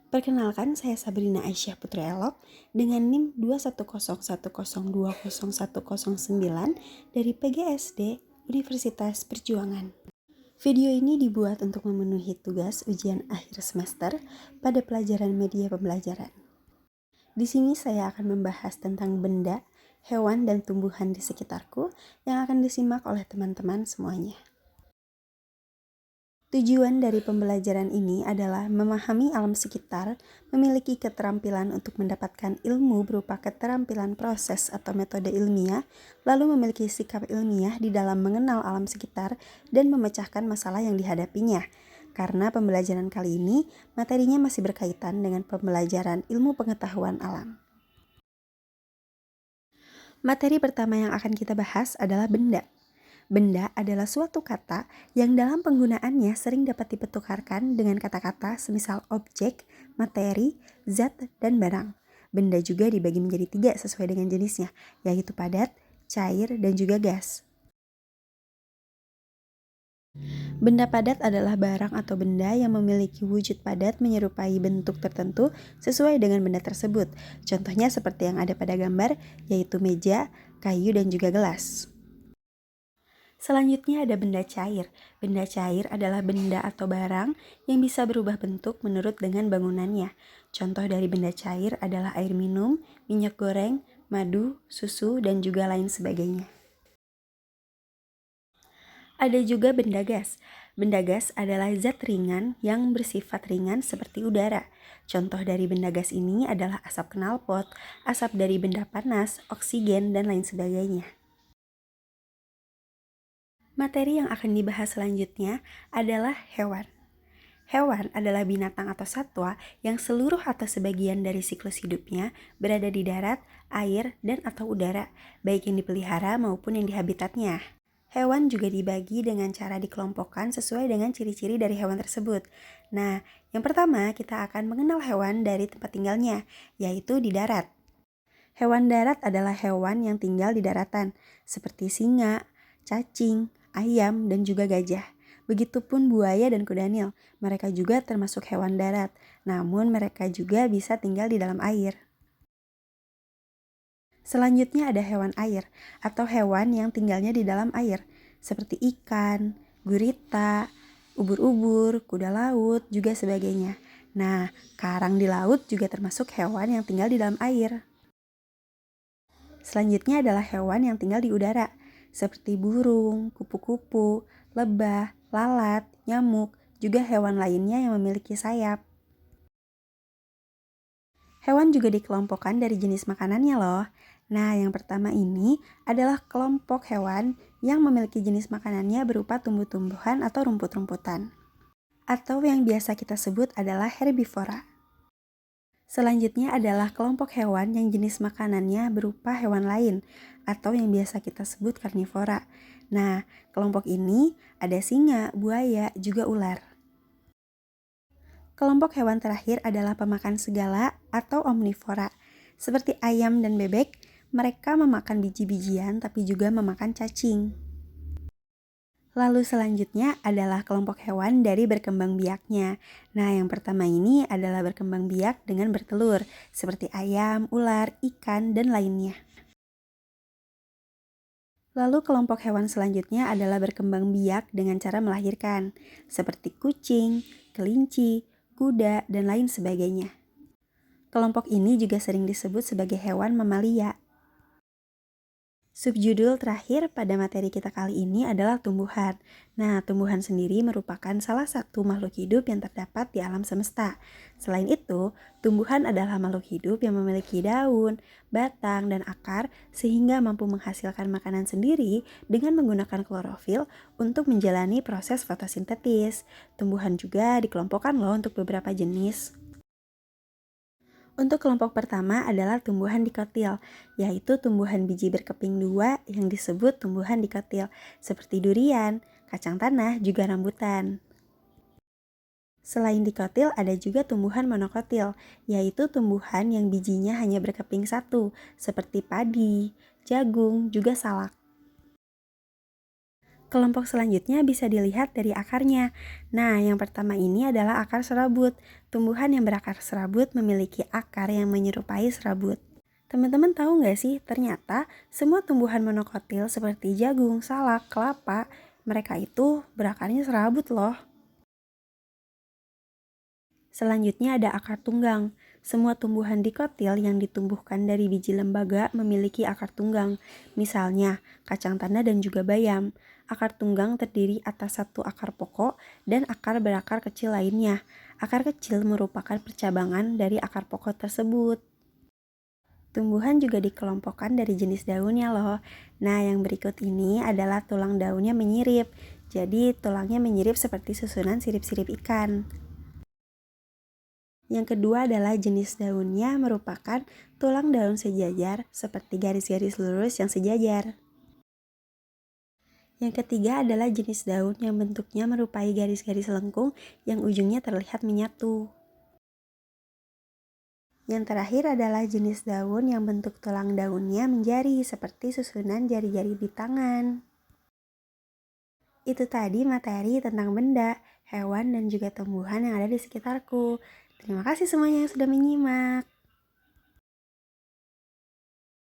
Perkenalkan, saya Sabrina Aisyah Putri Elok dengan NIM 21010201109 dari PGSD Universitas Perjuangan. Video ini dibuat untuk memenuhi tugas ujian akhir semester pada pelajaran media pembelajaran. Di sini saya akan membahas tentang benda, hewan, dan tumbuhan di sekitarku yang akan disimak oleh teman-teman semuanya. Tujuan dari pembelajaran ini adalah memahami alam sekitar, memiliki keterampilan untuk mendapatkan ilmu berupa keterampilan proses atau metode ilmiah, lalu memiliki sikap ilmiah di dalam mengenal alam sekitar dan memecahkan masalah yang dihadapinya. Karena pembelajaran kali ini, materinya masih berkaitan dengan pembelajaran ilmu pengetahuan alam. Materi pertama yang akan kita bahas adalah benda. Benda adalah suatu kata yang dalam penggunaannya sering dapat dipertukarkan dengan kata-kata semisal objek, materi, zat, dan barang. Benda juga dibagi menjadi 3 sesuai dengan jenisnya, yaitu padat, cair, dan juga gas. Benda padat adalah barang atau benda yang memiliki wujud padat menyerupai bentuk tertentu sesuai dengan benda tersebut. Contohnya seperti yang ada pada gambar, yaitu meja, kayu, dan juga gelas. Selanjutnya ada benda cair. Benda cair adalah benda atau barang yang bisa berubah bentuk menurut dengan bangunannya. Contoh dari benda cair adalah air minum, minyak goreng, madu, susu, dan juga lain sebagainya. Ada juga benda gas. Benda gas adalah zat ringan yang bersifat ringan seperti udara. Contoh dari benda gas ini adalah asap knalpot, asap dari benda panas, oksigen, dan lain sebagainya. Materi yang akan dibahas selanjutnya adalah hewan. Hewan adalah binatang atau satwa yang seluruh atau sebagian dari siklus hidupnya berada di darat, air, dan atau udara, baik yang dipelihara maupun yang di habitatnya. Hewan juga dibagi dengan cara dikelompokkan sesuai dengan ciri-ciri dari hewan tersebut. Nah, yang pertama kita akan mengenal hewan dari tempat tinggalnya, yaitu di darat. Hewan darat adalah hewan yang tinggal di daratan, seperti singa, cacing, ayam, dan juga gajah. Begitupun buaya dan kuda nil, mereka juga termasuk hewan darat, namun mereka juga bisa tinggal di dalam air. Selanjutnya ada hewan air, atau hewan yang tinggalnya di dalam air, seperti ikan, gurita, ubur-ubur, kuda laut, juga sebagainya. Nah, karang di laut juga termasuk hewan yang tinggal di dalam air. Selanjutnya adalah hewan yang tinggal di udara, seperti burung, kupu-kupu, lebah, lalat, nyamuk, juga hewan lainnya yang memiliki sayap. Hewan juga dikelompokkan dari jenis makanannya loh. Nah, yang pertama ini adalah kelompok hewan yang memiliki jenis makanannya berupa tumbuh-tumbuhan atau rumput-rumputan, atau yang biasa kita sebut adalah herbivora. Selanjutnya adalah kelompok hewan yang jenis makanannya berupa hewan lain atau yang biasa kita sebut karnivora. Nah, kelompok ini ada singa, buaya, juga ular. Kelompok hewan terakhir adalah pemakan segala atau omnivora. Seperti ayam dan bebek, mereka memakan biji-bijian tapi juga memakan cacing. Lalu selanjutnya adalah kelompok hewan dari berkembang biaknya. Nah, yang pertama ini adalah berkembang biak dengan bertelur, seperti ayam, ular, ikan, dan lainnya. Lalu kelompok hewan selanjutnya adalah berkembang biak dengan cara melahirkan, seperti kucing, kelinci, kuda, dan lain sebagainya. Kelompok ini juga sering disebut sebagai hewan mamalia. Subjudul terakhir pada materi kita kali ini adalah tumbuhan. Nah, tumbuhan sendiri merupakan salah satu makhluk hidup yang terdapat di alam semesta. Selain itu, tumbuhan adalah makhluk hidup yang memiliki daun, batang, dan akar sehingga mampu menghasilkan makanan sendiri dengan menggunakan klorofil untuk menjalani proses fotosintetis. Tumbuhan juga dikelompokkan loh untuk beberapa jenis. Untuk kelompok pertama adalah tumbuhan dikotil, yaitu tumbuhan biji berkeping 2 yang disebut tumbuhan dikotil, seperti durian, kacang tanah, juga rambutan. Selain dikotil, ada juga tumbuhan monokotil, yaitu tumbuhan yang bijinya hanya berkeping 1, seperti padi, jagung, juga salak. Kelompok selanjutnya bisa dilihat dari akarnya. Nah, yang pertama ini adalah akar serabut. Tumbuhan yang berakar serabut memiliki akar yang menyerupai serabut. Teman-teman tahu nggak sih, ternyata semua tumbuhan monokotil seperti jagung, salak, kelapa, mereka itu berakarnya serabut loh. Selanjutnya ada akar tunggang. Semua tumbuhan dikotil yang ditumbuhkan dari biji lembaga memiliki akar tunggang. Misalnya, kacang tanah dan juga bayam. Akar tunggang terdiri atas satu akar pokok dan akar berakar kecil lainnya. Akar kecil merupakan percabangan dari akar pokok tersebut. Tumbuhan juga dikelompokkan dari jenis daunnya loh. Nah, yang berikut ini adalah tulang daunnya menyirip. Jadi, tulangnya menyirip seperti susunan sirip-sirip ikan. Yang kedua adalah jenis daunnya merupakan tulang daun sejajar seperti garis-garis lurus yang sejajar. Yang ketiga adalah jenis daun yang bentuknya merupai garis-garis lengkung yang ujungnya terlihat menyatu. Yang terakhir adalah jenis daun yang bentuk tulang daunnya menjari seperti susunan jari-jari di tangan. Itu tadi materi tentang benda, hewan, dan juga tumbuhan yang ada di sekitarku. Terima kasih semuanya yang sudah menyimak.